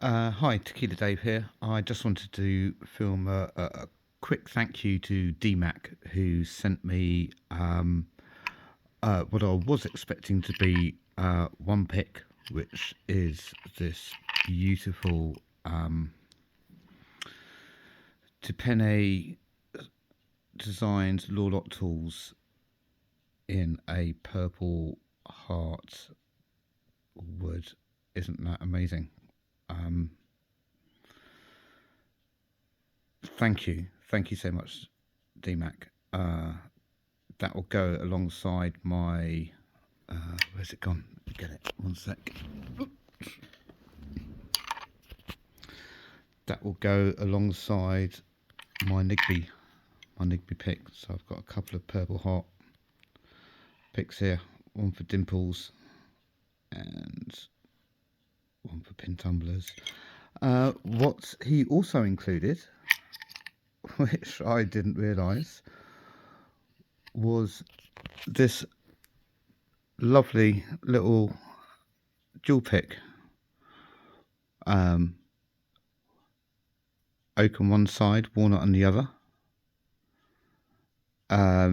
Hi, Tequila Dave here. I just wanted to film a quick thank you to Dmac, who sent me what I was expecting to be one pick, which is this beautiful Tipene designed Lawlock tools in a purple heart wood. Isn't that amazing? Thank you so much, Dmac. That will go alongside my where's it gone? Get it, one sec. That will go alongside my Nigby pick. So I've got a couple of purple heart picks here, one for dimples and one for pin tumblers. What he also included, which I didn't realise, was this lovely little dual pick. Oak on one side, walnut on the other.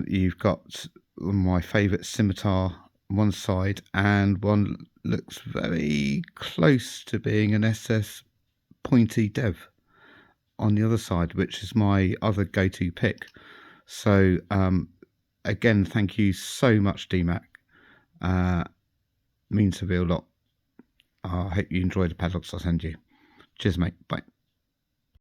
You've got my favourite scimitar on one side, and one looks very close to being an SS pointy dev on the other side, which is my other go-to pick. So again, thank you so much, Dmac. Means a real lot. I hope you enjoy the padlocks I send you. Cheers, mate. Bye.